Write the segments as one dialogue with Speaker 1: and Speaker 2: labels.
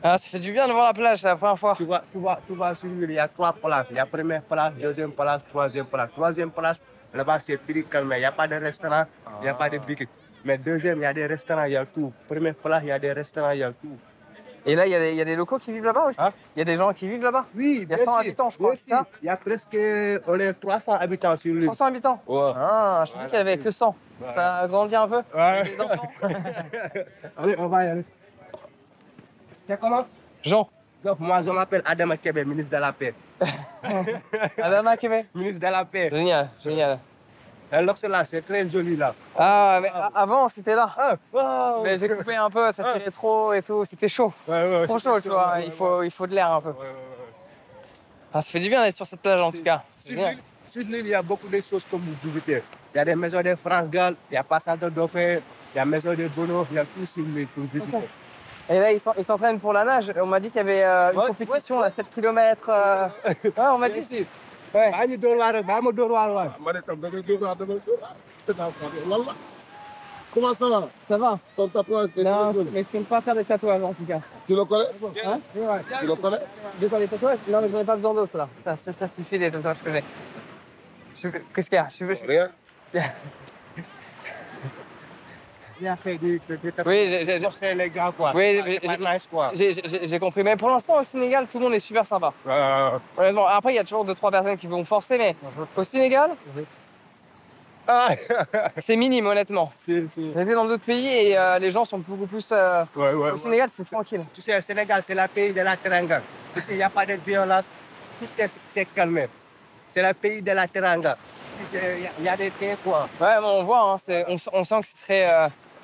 Speaker 1: Ah, ça fait du bien de voir la plage, c'est la première fois.
Speaker 2: Tu vois sur l'île, il y a 3 places. Il y a première place, deuxième place, troisième place. Troisième place, là-bas, c'est plus calme. Il n'y a pas de restaurant, il n'y a pas de boutique. Mais deuxième, il y a des restaurants, il y a tout. Première place, il y a des restaurants, il y a tout.
Speaker 1: Et là, il y a des locaux qui vivent là-bas aussi.
Speaker 2: Hein?
Speaker 1: Il y a des gens qui vivent là-bas.
Speaker 2: Oui,
Speaker 1: Il y a 100 habitants, je crois, c'est ça?
Speaker 2: Il y a presque, on est 300 habitants sur l'île.
Speaker 1: 300 habitants?
Speaker 2: Ouais.
Speaker 1: Ah, je pensais qu'il y avait que 100.
Speaker 2: Voilà.
Speaker 1: Ça a grandi un peu?
Speaker 2: Ouais.
Speaker 1: Les enfants.
Speaker 2: Allez, on va y aller. C'est comment?
Speaker 1: Jean.
Speaker 2: Moi, je m'appelle Adama Kébé, ministre de la Paix.
Speaker 1: Adama Kébé.
Speaker 2: Ministre de la Paix.
Speaker 1: Génial, génial.
Speaker 2: Alors, c'est là, c'est très joli là.
Speaker 1: Ah, mais avant, c'était là.
Speaker 2: Ah, wow.
Speaker 1: Mais j'ai coupé un peu, ça tirait trop et tout. C'était chaud.
Speaker 2: Ouais,
Speaker 1: Trop chaud, tu vois. Il faut de l'air un peu. Ah, ça fait du bien d'être sur cette plage en tout cas.
Speaker 2: Sur l'île, il y a beaucoup de choses comme vous visitez. Il y a des maisons de France Gall, il y a Passage de Dauphin, il y a Maison de Bono, il y a tout sur l'île pour visiter.
Speaker 1: Okay. Et là, ils s'entraînent pour la nage. On m'a dit qu'il y avait une compétition à 7 km. Ouais, on m'a dit. Ouais.
Speaker 3: Comment ça va?
Speaker 1: Ça va?
Speaker 3: Ton tatouage,
Speaker 1: non, mais je ne peux pas faire des tatouages en tout cas.
Speaker 3: Tu le connais?
Speaker 1: Hein? Ouais.
Speaker 3: Tu le connais?
Speaker 1: De quoi, des tatouages? Non, mais j'en ai pas besoin d'autres là. Ça suffit des tatouages que j'ai. Qu'est-ce qu'il y a?
Speaker 3: Rien.
Speaker 2: Il a fait des
Speaker 1: oui,
Speaker 2: c'est les gars quoi.
Speaker 1: Oui, j'ai compris. Mais pour l'instant, au Sénégal, tout le monde est super sympa. Honnêtement, après, il y a toujours 2-3 personnes qui vont forcer, mais au Sénégal, c'est minime, honnêtement. J'ai été dans d'autres pays et les gens sont beaucoup plus. Au Sénégal, c'est tranquille.
Speaker 2: Tu sais, le Sénégal, c'est le pays de la teranga. Ici, il n'y a pas de violence. C'est calme. C'est le pays de la teranga. Il y a des pays quoi.
Speaker 1: Ouais, on voit, hein, on sent que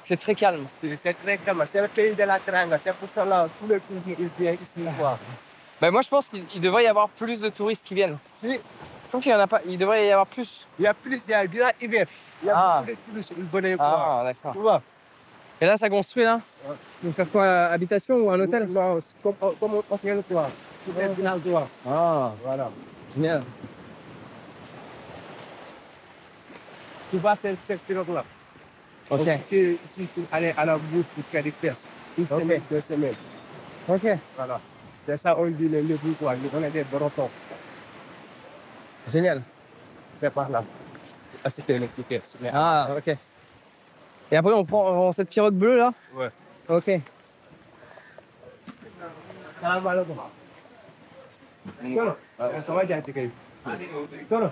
Speaker 1: c'est très calme.
Speaker 2: C'est très calme. C'est le pays de la teranga. C'est pour ça là, tous les pays ils viennent ici quoi.
Speaker 1: Ben, moi, je pense qu'il devrait y avoir plus de touristes qui viennent.
Speaker 2: Si.
Speaker 1: Je trouve qu'il y en a pas. Il devrait y avoir plus.
Speaker 2: Il y a plus, il y a hiver. Il y a beaucoup de touristes, ils venaient quoi.
Speaker 1: Ah, d'accord.
Speaker 2: Tu vois.
Speaker 1: Et là, ça construit là. Vous faire quoi, habitation ou un hôtel?
Speaker 2: Non, comme un hôtel quoi. Tout est villageois.
Speaker 1: Ah,
Speaker 2: Voilà.
Speaker 1: génial.
Speaker 2: Tu vois cette pirogue-là.
Speaker 1: Ok.
Speaker 2: Si tu allais à la bourse pour faire des pièces, une semaine, 2 semaines.
Speaker 1: Ok.
Speaker 2: Voilà. C'est ça, on dit les légumes, quoi. On est des bretons.
Speaker 1: Génial.
Speaker 2: C'est par là. C'était les piquettes.
Speaker 1: Ah, ok. Et après, on prend cette pirogue bleue là?
Speaker 2: Ouais.
Speaker 1: Ok.
Speaker 2: Salam alaikum. Ça va, Diagne. Tolo.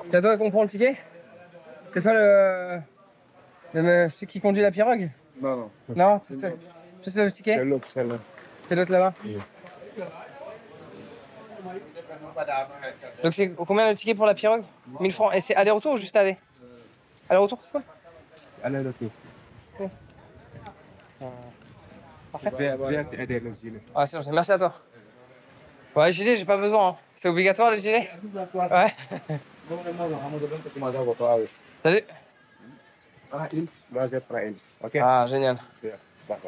Speaker 1: C'est toi qu'on prend le ticket? C'est toi celui qui conduit la pirogue?
Speaker 2: Non.
Speaker 1: Non, c'est juste le ticket?
Speaker 2: C'est l'autre, celle-là.
Speaker 1: C'est l'autre là-bas? Donc c'est combien le ticket pour la pirogue? 1000 francs. Et c'est aller-retour ou juste aller? Aller-retour? Cool.
Speaker 2: Aller-retour.
Speaker 1: Parfait.
Speaker 2: Viens t'aider le gilet.
Speaker 1: Ah, c'est gentil. Merci à toi. Ouais, gilet, j'ai pas besoin. Hein. C'est obligatoire le gilet? Ouais. Salut.
Speaker 2: Moi, je prends une. Ok.
Speaker 1: Ah, génial.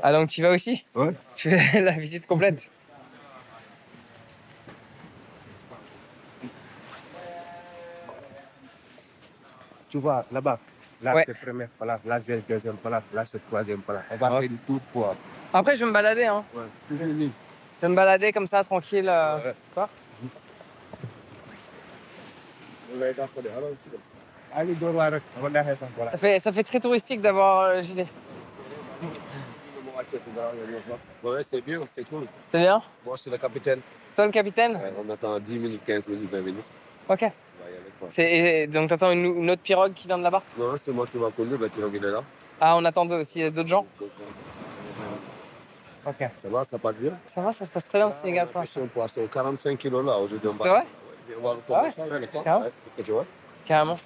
Speaker 1: Ah, donc tu y vas aussi?
Speaker 2: Ouais.
Speaker 1: Tu fais la visite complète?
Speaker 2: Tu vois, là-bas, là,
Speaker 1: Ouais.
Speaker 2: c'est première place, là, c'est deuxième place, là, c'est troisième place. On va faire du tour, quoi.
Speaker 1: Après, je vais me balader. Hein.
Speaker 2: Ouais.
Speaker 1: Je vais me balader comme ça, tranquille. Quoi? Ça fait très touristique d'avoir le gilet.
Speaker 3: Ouais, c'est bien, c'est cool.
Speaker 1: C'est bien?
Speaker 3: Moi, je suis le capitaine.
Speaker 1: Toi, le capitaine?
Speaker 3: Ouais, on attend 10 minutes, 15 minutes, 20 minutes.
Speaker 1: Ok.
Speaker 3: On va y aller, quoi.
Speaker 1: Donc, t'attends une autre pirogue qui vient de là-bas?
Speaker 3: Non, c'est moi qui vais conduire, la pirogue est là.
Speaker 1: Ah, on attend aussi d'autres gens? Ok.
Speaker 3: Ça va, ça passe bien?
Speaker 1: Ça va, ça se passe très bien au Sénégal pour l'instant.
Speaker 3: Poisson, 45 kilos là, aujourd'hui.
Speaker 1: C'est vrai?
Speaker 3: On va le
Speaker 1: Ah ouais?
Speaker 3: ça, le temps.
Speaker 1: Carrément.
Speaker 3: Ouais, tu vois.
Speaker 1: Carrément.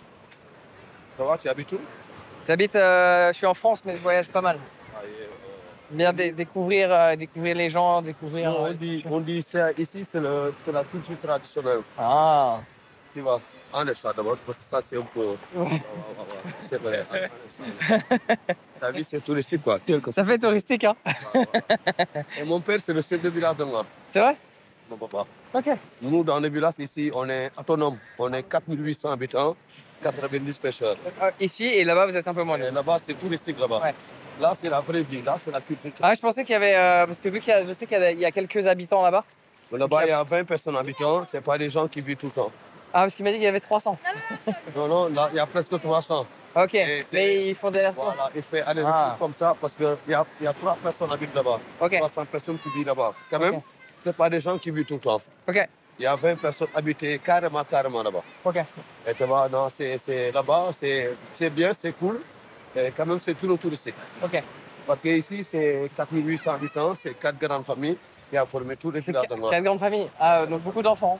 Speaker 3: Ça va, tu habites où?
Speaker 1: J'habite, je suis en France, mais je voyage pas mal. Bien découvrir les gens, découvrir.
Speaker 3: Non, on dit ça, ici, c'est la culture traditionnelle.
Speaker 1: Ah.
Speaker 3: Tu vois, enlève ça d'abord, parce que ça, c'est un peu.
Speaker 1: Ouais.
Speaker 3: C'est vrai. Ta vie, c'est touristique, quoi.
Speaker 1: Ça fait touristique, hein?
Speaker 3: Et mon père, c'est le chef de village de moi.
Speaker 1: C'est vrai?
Speaker 3: on ne peut pas.
Speaker 1: Ok.
Speaker 3: Nous, dans les villages ici, on est autonome. On est 4800 habitants, 90 pêcheurs.
Speaker 1: Ici et là-bas, vous êtes un peu moins.
Speaker 3: Et là-bas, c'est touristique là-bas.
Speaker 1: Ouais.
Speaker 3: Là, c'est la vraie vie. Là, c'est la culture.
Speaker 1: Ah, je pensais qu'il y avait. Parce que vu qu'il y a, je sais qu'il y a quelques habitants là-bas.
Speaker 3: Là-bas, il y a 20 personnes habitants. Ce pas des gens qui vivent tout le temps.
Speaker 1: Ah, parce qu'il m'a dit qu'il y avait 300.
Speaker 3: Non, non, là, il y a presque 300.
Speaker 1: Ok.
Speaker 3: Et
Speaker 1: Mais ils font des allers-retours.
Speaker 3: Voilà, il fait aller-retour comme ça parce qu'il y a 3 personnes qui habitent là-bas.
Speaker 1: Ok.
Speaker 3: 300 personnes qui vivent là-bas. Quand même, ce pas des gens qui vivent tout le temps.
Speaker 1: Ok.
Speaker 3: Il y a 20 personnes habitées carrément là-bas.
Speaker 1: Ok.
Speaker 3: Et tu vois, non, c'est là-bas, c'est bien, c'est cool. Et quand même, c'est tout le touristique.
Speaker 1: Ok.
Speaker 3: Parce qu'ici, c'est 4800 habitants, c'est 4 grandes familles qui ont formé tous les villages de Noir.
Speaker 1: 4 grandes familles. Ah, donc beaucoup d'enfants.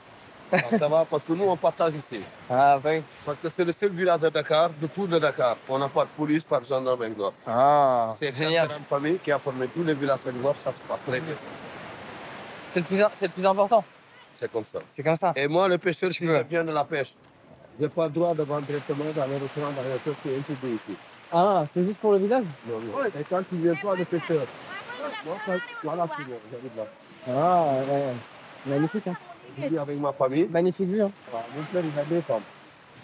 Speaker 3: Ça va, parce que nous, on partage ici.
Speaker 1: Ah, bah oui.
Speaker 3: Parce que c'est le seul village de Dakar, de tout de Dakar. On n'a pas de police, pas de gendarme.
Speaker 1: Ah,
Speaker 3: C'est 4
Speaker 1: génial.
Speaker 3: grandes familles qui ont formé tous les villages de Noir, ça se passe très bien.
Speaker 1: C'est le plus important.
Speaker 3: C'est comme ça.
Speaker 1: C'est comme ça.
Speaker 3: Et moi, le pêcheur, si
Speaker 1: Tu veux.
Speaker 3: je viens de la pêche, je n'ai pas le droit de vendre directement dans les restaurants, dans les hôtels, c'est interdit ici.
Speaker 1: Ah, c'est juste pour le village?
Speaker 3: Non, non. Et quand tu viens pas de pêcheur, moi, voilà, j'habite là.
Speaker 1: Ah, ouais. Magnifique, hein.
Speaker 3: Je vis avec ma famille.
Speaker 1: Magnifique vue, hein.
Speaker 3: Mon père, il a 2 femmes.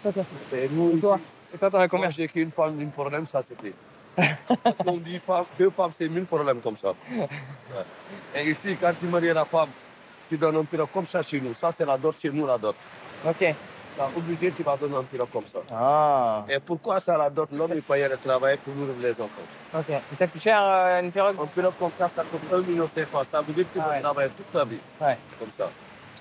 Speaker 1: Ok.
Speaker 3: Et nous,
Speaker 1: Et toi? Et toi, t'en as combien?
Speaker 3: moi, j'ai qu'une femme, un problème, ça c'était. Parce qu'on dit 2 femmes, c'est 1000 problèmes comme ça. Ouais. Et ici, quand tu maries la femme, tu donnes un pirogue comme ça chez nous. Ça, c'est la dot, chez nous, la dot.
Speaker 1: Ok.
Speaker 3: Là, obligé, tu vas donner un pirogue comme ça.
Speaker 1: Ah.
Speaker 3: Et pourquoi ça, la dot? L'homme, il paye le travail pour nourrir les enfants.
Speaker 1: Ok. Et ça coûte cher, une pirogue?
Speaker 3: Un pirogue comme ça coûte 1 million CFA. Ça veut dire que tu vas travailler toute ta vie.
Speaker 1: Ouais.
Speaker 3: Comme ça.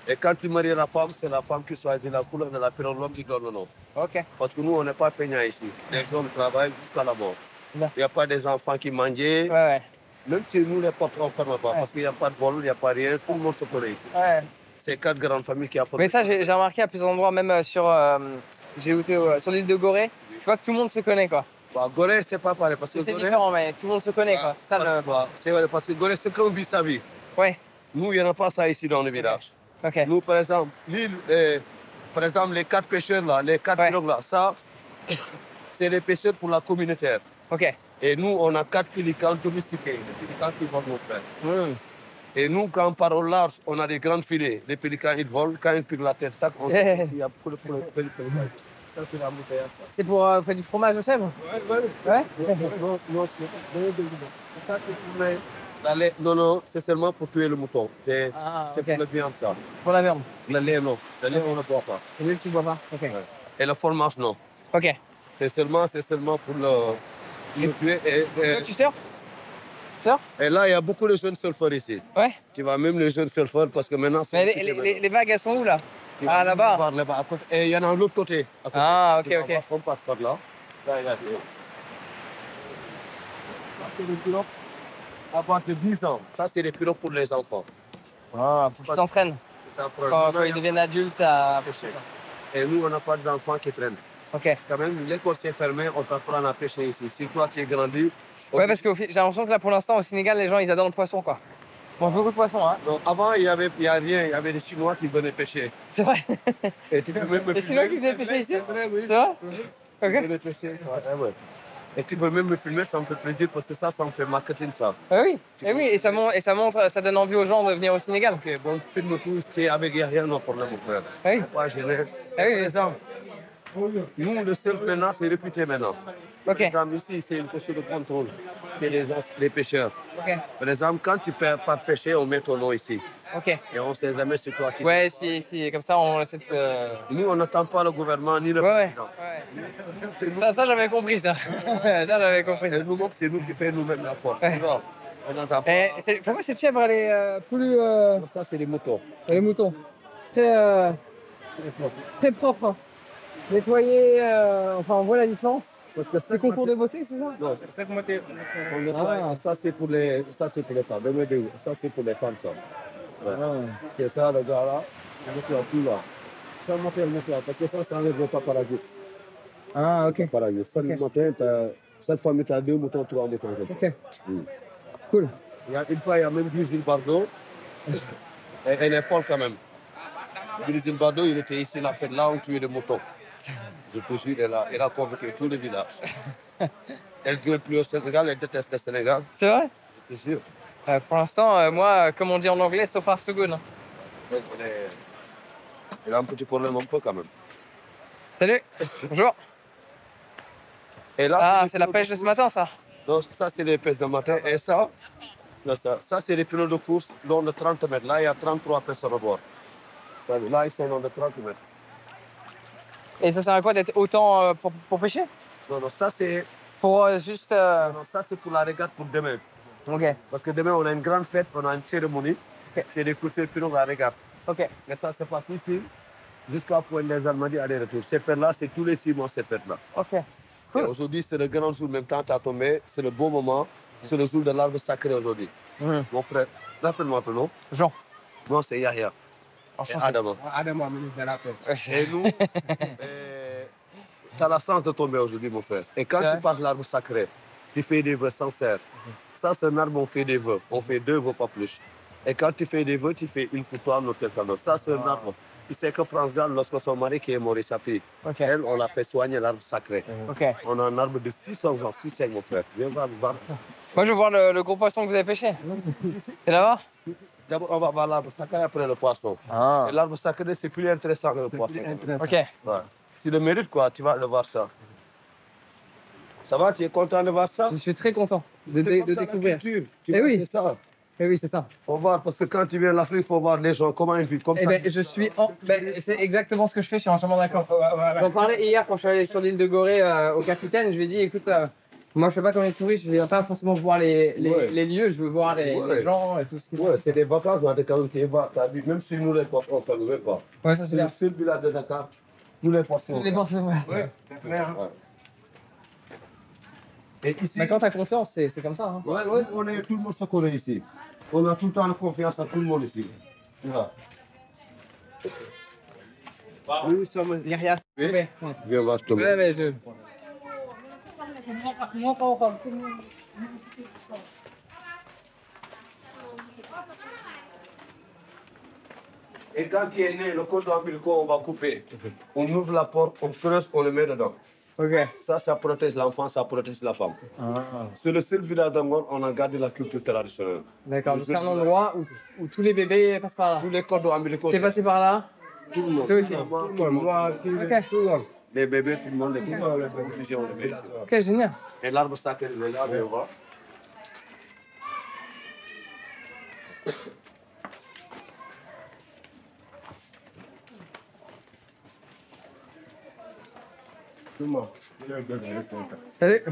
Speaker 3: Et quand tu maries la femme, c'est la femme qui choisit la couleur de la pirogue, l'homme qui donne le nom.
Speaker 1: Ok.
Speaker 3: Parce que nous, on n'est pas feignants ici. Les hommes travaillent jusqu'à la mort.
Speaker 1: Là.
Speaker 3: Il n'y a pas des enfants qui mangent.
Speaker 1: Ouais, ouais.
Speaker 3: Même si nous, les portes, on ne ferme pas.
Speaker 1: Ouais.
Speaker 3: Parce qu'il n'y a pas de vol, il n'y a pas rien. Tout le monde se connaît ici.
Speaker 1: Ouais.
Speaker 3: C'est 4 grandes familles qui ont formé.
Speaker 1: Mais ça, j'ai remarqué à plusieurs endroits, même sur. J'ai goûté sur l'île de Gorée. Tu vois que tout le monde se connaît, quoi.
Speaker 3: Bah, Gorée, c'est pas pareil. Parce que
Speaker 1: C'est
Speaker 3: Gorée,
Speaker 1: différent, mais tout le monde se connaît, quoi. C'est ça le.
Speaker 3: c'est vrai, parce que Gorée, c'est qu'on vit sa vie.
Speaker 1: Ouais.
Speaker 3: Nous, il n'y en a pas ça ici dans le village.
Speaker 1: Ok.
Speaker 3: Nous, par exemple, l'île, par exemple, les 4 pêcheurs là, les 4 pirogues là, ça, c'est les pêcheurs pour la communautaire.
Speaker 1: Ok.
Speaker 3: Et nous, on a 4 pélicans domestiqués, les pélicans qui vont nous faire. Et nous, quand on part au large, on a des grands filets. Les pélicans, ils volent. Quand ils piquent la tête, tac, on sait qu'il y a pour le pélican. Ça, c'est la bouteille.
Speaker 1: C'est pour faire du fromage au chèvre? Ouais.
Speaker 3: Non, non, ça, c'est pour la lait. Non, non, c'est seulement pour tuer le mouton. C'est
Speaker 1: Ok.
Speaker 3: pour la viande, ça.
Speaker 1: Pour la viande.
Speaker 3: Le lait, non. Le lait, on ne boit pas.
Speaker 1: Et lui, tu bois pas? Ok.
Speaker 3: Ouais. Et le fromage, non.
Speaker 1: Ok.
Speaker 3: C'est seulement pour le tuer.
Speaker 1: Toi, tu sors?
Speaker 3: Et là, il y a beaucoup de jeunes surfeurs ici.
Speaker 1: Ouais.
Speaker 3: Tu vois, même les jeunes surfeurs, parce que maintenant, c'est.
Speaker 1: Mais les vagues, elles sont où là?
Speaker 3: Tu vas
Speaker 1: là-bas.
Speaker 3: voir là-bas à côté. Et il y en a de l'autre côté. À côté.
Speaker 1: Ah, ok,
Speaker 3: Tu vas
Speaker 1: ok.
Speaker 3: voir, on passe par là. Là, il y a des. Ça, c'est des pirogues à partir de 10 ans. Ça, c'est des pirogues pour les enfants.
Speaker 1: Ah, faut qu'ils s'entraînent. Quand ils deviennent adultes à pêcher.
Speaker 3: Et nous, on n'a pas d'enfants qui traînent.
Speaker 1: Ok.
Speaker 3: Quand même, l'école s'est fermée, on t'apprend à pêcher ici. Si toi, tu es grandi.
Speaker 1: Ouais, parce que j'ai l'impression que là, pour l'instant, au Sénégal, les gens, ils adorent le poisson, quoi. Ils mangent beaucoup de poisson, hein.
Speaker 3: Non, avant, il n'y avait rien. Il y avait des Chinois qui venaient pêcher.
Speaker 1: C'est vrai.
Speaker 3: Et tu peux même me
Speaker 1: Les Chinois qui
Speaker 3: filmer.
Speaker 1: faisaient pêcher ici?
Speaker 3: C'est vrai, oui.
Speaker 1: C'est vrai?
Speaker 3: Ils
Speaker 1: Ok.
Speaker 3: venaient pêcher. Ouais. Et tu peux même me filmer, ça me fait plaisir parce que ça me fait marketing, ça.
Speaker 1: Ah oui. Et ça montre, ça donne envie aux gens de venir au Sénégal.
Speaker 3: Ok, bon, filme tout, tu es avec rien, non problème, mon frère.
Speaker 1: Ah oui.
Speaker 3: Pas gêné.
Speaker 1: Ah oui.
Speaker 3: Par exemple, nous, le surf maintenant, c'est réputé maintenant.
Speaker 1: Ok.
Speaker 3: Par exemple, ici, c'est une question de contrôle. C'est les pêcheurs.
Speaker 1: Ok.
Speaker 3: Par exemple, quand tu pars pêcher, on met ton nom ici.
Speaker 1: Ok.
Speaker 3: Et on ne sait jamais sur toi.
Speaker 1: Ouais, si, comme ça, on essaie de.
Speaker 3: Nous, on n'attend pas le gouvernement ni le
Speaker 1: Ouais.
Speaker 3: président.
Speaker 1: C'est nous. Ça, j'avais compris, ça. Ça, j'avais compris.
Speaker 3: Et nous, c'est nous qui faisons nous-mêmes la force.
Speaker 1: Ouais.
Speaker 3: Tu vois, on n'entend pas.
Speaker 1: Pourquoi cette chèvre, elle est plus.
Speaker 3: Ça, c'est les moutons.
Speaker 1: Les moutons. Très, très propre. Hein. Nettoyé, enfin, on voit la différence.
Speaker 3: Parce que
Speaker 1: C'est concours de beauté, c'est ça?
Speaker 3: Non, c'est on nettoie. Ça, c'est pour les femmes. Ça, c'est pour les femmes, ça. Ouais. C'est ça, le gars là. On nettoie tout là. Ça, on nettoie. Parce que ça n'enlève pas parasite.
Speaker 1: Ah, ok.
Speaker 3: Parasite. Ça, le matin, cette femme, tu as 2 moutons, 3 moutons.
Speaker 1: Ok. Cool.
Speaker 3: Une fois, il y a même Grisine Bardot. Elle est folle quand même. Grisine Bardot, il était ici, il a fait là où tuer les moutons. Je te jure, elle a convaincu tout le village. Elle ne veut plus au Sénégal, elle déteste le Sénégal.
Speaker 1: C'est vrai?
Speaker 3: Je te jure.
Speaker 1: Pour l'instant, moi, comme on dit en anglais, so far so good. Hein.
Speaker 3: Il a un petit problème un peu quand même.
Speaker 1: Salut. Bonjour.
Speaker 3: Et là,
Speaker 1: Ah, c'est la pêche de ce matin, ça.
Speaker 3: Donc ça, c'est les pêches de matin. Et ça, là, ça c'est les pilotes de course long de 30 mètres. Là, il y a 33 personnes à bord. Là, ils sont long de 30 mètres.
Speaker 1: Et ça sert à quoi d'être autant pour pêcher?
Speaker 3: Non, ça c'est...
Speaker 1: Pour juste...
Speaker 3: Non, ça c'est pour la régate pour demain.
Speaker 1: Ok.
Speaker 3: Parce que demain, on a une grande fête, on a une cérémonie. C'est des courses pilotes de la régate.
Speaker 1: Ok.
Speaker 3: Et ça se passe ici, jusqu'à Pointe des Almadies, aller-retour. Cette fête-là, c'est tous les 6 mois, cette fête-là.
Speaker 1: Ok.
Speaker 3: Et aujourd'hui, c'est le grand jour, même temps, tu as tombé. C'est le bon moment. C'est le jour de l'arbre sacré aujourd'hui.
Speaker 1: Mon
Speaker 3: frère, rappelle-moi ton nom.
Speaker 1: Jean.
Speaker 3: Moi, c'est Yahya. Et Adama.
Speaker 2: Adama, ministre de la paix.
Speaker 3: Et nous, tu as la chance de tomber aujourd'hui, mon frère. Et quand tu passes l'arbre sacré, tu fais des vœux sincères. Ça, c'est un arbre, on fait des vœux. On fait 2 vœux, pas plus. Et quand tu fais des vœux, tu fais une pour toi, un autre quelqu'un d'autre. Ça, c'est un arbre. Tu sais que France Gall, lorsque son mari qui est mort et sa fille, elle, on l'a fait soigner l'arbre sacré. On a un arbre de 600 ans, 600, mon frère. Viens voir, va.
Speaker 1: Moi, je veux voir le gros poisson que vous avez pêché. C'est là-bas?
Speaker 3: D'abord, on va voir l'arbre sacré après le poisson.
Speaker 1: Ah.
Speaker 3: Et l'arbre sacré, c'est plus intéressant que le poisson.
Speaker 1: Ok.
Speaker 3: Ouais. Tu le mérites, quoi, tu vas le voir ça. Ça va, tu es content de voir ça?
Speaker 1: Je suis très content de découvrir.
Speaker 3: Tu
Speaker 1: Eh oui.
Speaker 3: C'est ça.
Speaker 1: Eh oui, c'est ça.
Speaker 3: Faut voir, parce que quand tu viens en Afrique, il faut voir les gens, comment ils vivent. Comme
Speaker 1: Eh
Speaker 3: ça.
Speaker 1: ben, je suis c'est exactement ce que je fais, je suis entièrement d'accord. J'en parlais hier quand je suis allé sur l'île de Gorée au capitaine, je lui ai dit, écoute, moi je fais pas comme les touristes, je viens pas forcément voir les lieux, je veux voir les gens et tout ce qui
Speaker 3: Ouais, c'est des vacances dans des cas tu vas, même si nous les portons, on ne fait pas.
Speaker 1: Ouais, ça c'est bien.
Speaker 3: Le seul village de Dakar, nous les portons.
Speaker 1: Les portons, ouais.
Speaker 3: Ouais, c'est clair. Ouais. Et ici,
Speaker 1: mais quand t'as confiance, c'est comme ça. Hein.
Speaker 3: Ouais, tout le monde se connaît ici. On a tout le temps la confiance à tout le monde ici. Voilà.
Speaker 2: Nous sommes Yahya.
Speaker 1: Ouais.
Speaker 3: Viens voir ce
Speaker 1: Ouais, mais je...
Speaker 3: Et quand tu es né, le cordon ombilical, on va couper. On ouvre la porte, on creuse, on le met dedans.
Speaker 1: Ok.
Speaker 3: Ça protège l'enfant, ça protège la femme. C'est le seul village d'Angola où on a gardé la culture traditionnelle.
Speaker 1: D'accord, c'est un endroit où tous les bébés passent par là.
Speaker 3: Tous les cordons ombilicaux.
Speaker 1: T'es passé par là?
Speaker 3: Tout le monde.
Speaker 1: Toi aussi?
Speaker 3: Tout le monde.
Speaker 1: Ok.
Speaker 3: Tout le monde. Les bébés, tout le monde, les bébés, on les met ici.
Speaker 1: Ok, génial.
Speaker 3: Et l'arbre sacré, il est là, viens voir. Tout le monde.
Speaker 1: Salut.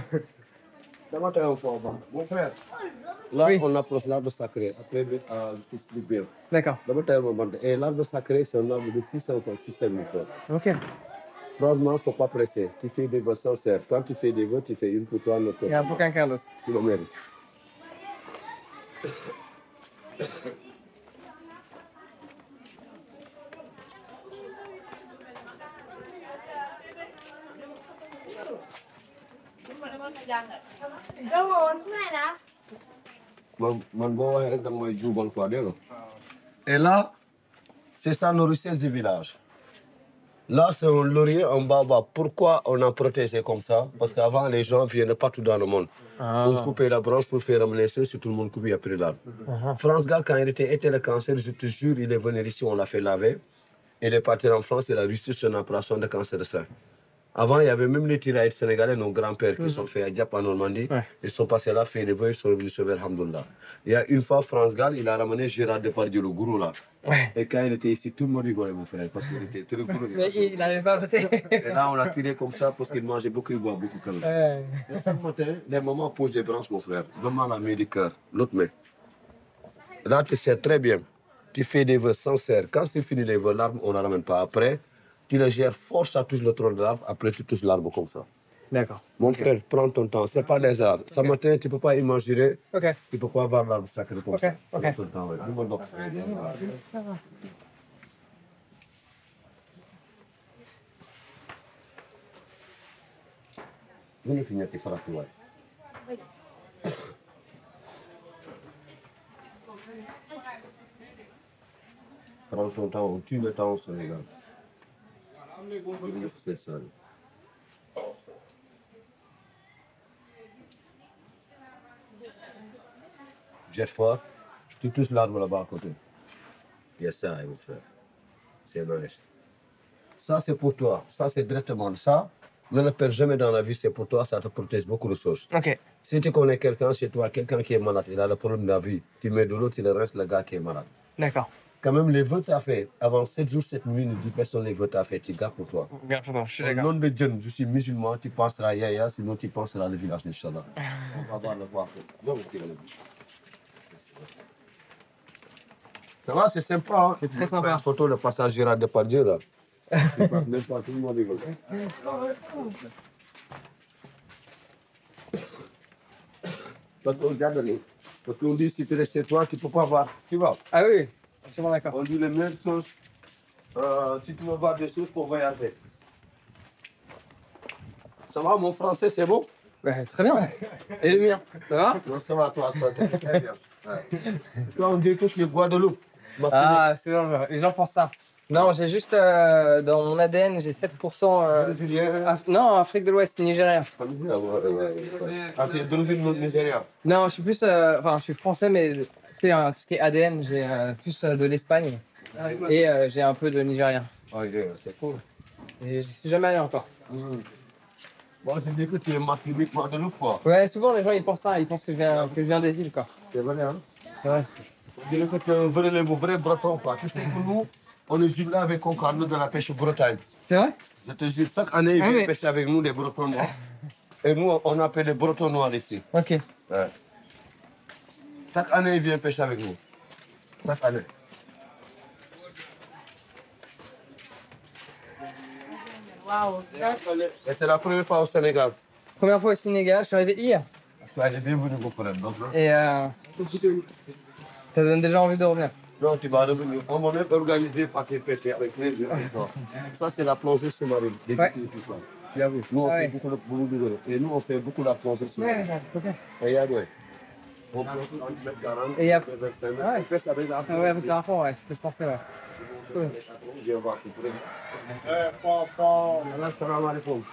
Speaker 3: Mon frère, là, on approche l'arbre sacré. Après, je t'explique bien.
Speaker 1: D'accord.
Speaker 3: Et l'arbre sacré, c'est un arbre de 600 ans, 600 mon frère.
Speaker 1: Ok.
Speaker 3: Franchement, il ne faut pas presser. Tu fais des vœux sincères. Quand tu fais des vœux, tu fais une pour toi, une autre.
Speaker 1: Et un pour quelqu'un d'autre.
Speaker 3: Tu le mérites. Et là, c'est ça nos richesses du village. Là, c'est un laurier, un baobab. Pourquoi on a protégé comme ça? Parce qu'avant, les gens viennent partout dans le monde. On coupait la branche pour faire ramener ça, si tout le monde coupait après l'arbre. France Gall, quand il était le cancer, je te jure, il est venu ici, on l'a fait laver. Il est parti en France, il a réussi sur une opération de cancer de sein. Avant, il y avait même les tirailleurs sénégalais, nos grands-pères, qui sont faits à Diap en Normandie. Ils sont passés là, fait des vœux, ils sont revenus sauver, alhamdoulilah. Il y a une fois, France Gall, il a ramené Gérard Depardieu, le gourou là. Et quand il était ici, tout le monde rigolait, mon frère, parce qu'il était très gourou.
Speaker 1: Mais il n'avait pas passé.
Speaker 3: Et là, on l'a tiré comme ça, parce qu'il mangeait beaucoup, il boit beaucoup quand même. Et chaque matin, les mamans posent des branches, mon frère. Donne-moi la main du cœur, l'autre main. Là, tu sais très bien. Tu fais des vœux sincères. Quand c'est fini les vœux, l'arbre, on ne la ramène pas après. Tu le gères fort, ça touche le tronc de l'arbre, après tu touches l'arbre comme ça.
Speaker 1: D'accord.
Speaker 3: Mon frère, prends ton temps, ce n'est pas des arbres. Ce matin, tu ne peux pas imaginer,
Speaker 1: Ok.
Speaker 3: tu ne peux pas voir l'arbre sacré comme ça.
Speaker 1: Ok.
Speaker 3: Prends ton temps, ouais. Viens finir tes frappes, ouais. Prends ton temps, on tue le temps au Sénégal. C'est ça. Jette fort, tu touches l'arbre là-bas à côté. Yes, ça, mon frère. C'est nice. Ça, c'est pour toi. Ça, c'est directement ça. Ne le perds jamais dans la vie, c'est pour toi, ça te protège beaucoup de choses.
Speaker 1: Ok.
Speaker 3: Si tu connais quelqu'un chez toi, quelqu'un qui est malade, il a le problème de la vie, tu mets de l'eau, tu le restes le gars qui est malade.
Speaker 1: D'accord.
Speaker 3: Quand même, les vœux que tu as fait, avant 7 jours, 7 nuits, ne dis personne les vœux que tu as fait, tu gardes pour toi.
Speaker 1: Bien, pardon, je suis
Speaker 3: Au
Speaker 1: d'accord.
Speaker 3: nom de Dieu, je suis musulman, tu penseras à Yaya, sinon tu penseras à le village, Inch'Allah. On va voir le voir. Ça va, c'est sympa. Hein?
Speaker 1: C'est très sympa.
Speaker 3: Une photo, le passage Gérard Depardieu, là. Tu passes même pas, tout le monde rigole. Parce qu'on regarde les. Parce qu'on dit, si tu restes chez toi, tu ne peux pas voir. Tu vois?
Speaker 1: Ah oui, c'est bon, d'accord.
Speaker 3: On dit les mêmes choses. Si tu veux voir des choses, pour voyager. Ça va, mon français, c'est bon?
Speaker 1: Ouais, très bien. Et le mien, ça va?
Speaker 3: Non, ça va, toi, ça va très bien. Ouais. Toi, on dit que tu es Guadeloupe.
Speaker 1: Ah, c'est bon, les gens pensent ça. Non, j'ai juste dans mon ADN, j'ai 7%.
Speaker 3: Brésilien.
Speaker 1: Non, Afrique de l'Ouest, Nigérien.
Speaker 3: Ah, tu es d'origine nigériane.
Speaker 1: Non, je suis plus. Enfin, je suis français, mais tu sais, tout ce qui est ADN, j'ai plus de l'Espagne. Et j'ai un peu de Nigérien.
Speaker 3: Ok, c'est cool.
Speaker 1: Et j'y suis jamais allé encore.
Speaker 3: Bon, je dis que tu es martinique, Guadeloupe, quoi.
Speaker 1: Ouais, souvent les gens ils pensent ça, ils pensent que je viens des îles, quoi.
Speaker 3: C'est vrai, hein?
Speaker 1: Ouais.
Speaker 3: On dirait que tu es un vrai breton, quoi. Tu sais que nous, on est jumelés avec Concarneau de la pêche bretagne.
Speaker 1: C'est vrai?
Speaker 3: Je te jure, chaque année, ils
Speaker 1: Ah,
Speaker 3: viennent
Speaker 1: mais-
Speaker 3: pêcher avec nous, les bretons noirs. Et nous, on appelle les bretons noirs ici.
Speaker 1: Ok.
Speaker 3: Ouais. Chaque année, ils viennent pêcher avec nous. Chaque année. Et c'est la première fois au Sénégal.
Speaker 1: Première fois au Sénégal, je suis arrivé hier.
Speaker 3: Soyez bienvenue, mon frère. Donc,
Speaker 1: Et ça donne déjà envie de revenir.
Speaker 3: non, tu vas revenir. On va même organiser par tes pêcher avec plaisir. Ça, c'est la plongée sous-marine. Des
Speaker 1: Ouais.
Speaker 3: petits, tout ça. Tu as vu? Nous, on
Speaker 1: Ah
Speaker 3: fait
Speaker 1: ouais.
Speaker 3: beaucoup de. Et nous, on fait beaucoup la plongée sous-marine.
Speaker 1: Ok.
Speaker 3: Et il y a ouais. On plonge dans 1m40,
Speaker 1: Et il y a-
Speaker 3: 25 mètres.
Speaker 1: Ah ouais.
Speaker 3: On pêche avec la
Speaker 1: Ah ouais, avec la rafon, ouais, c'est ce que je pensais, ouais. Cool.
Speaker 3: Viens voir, tu pourrais. Assalamu alaikum.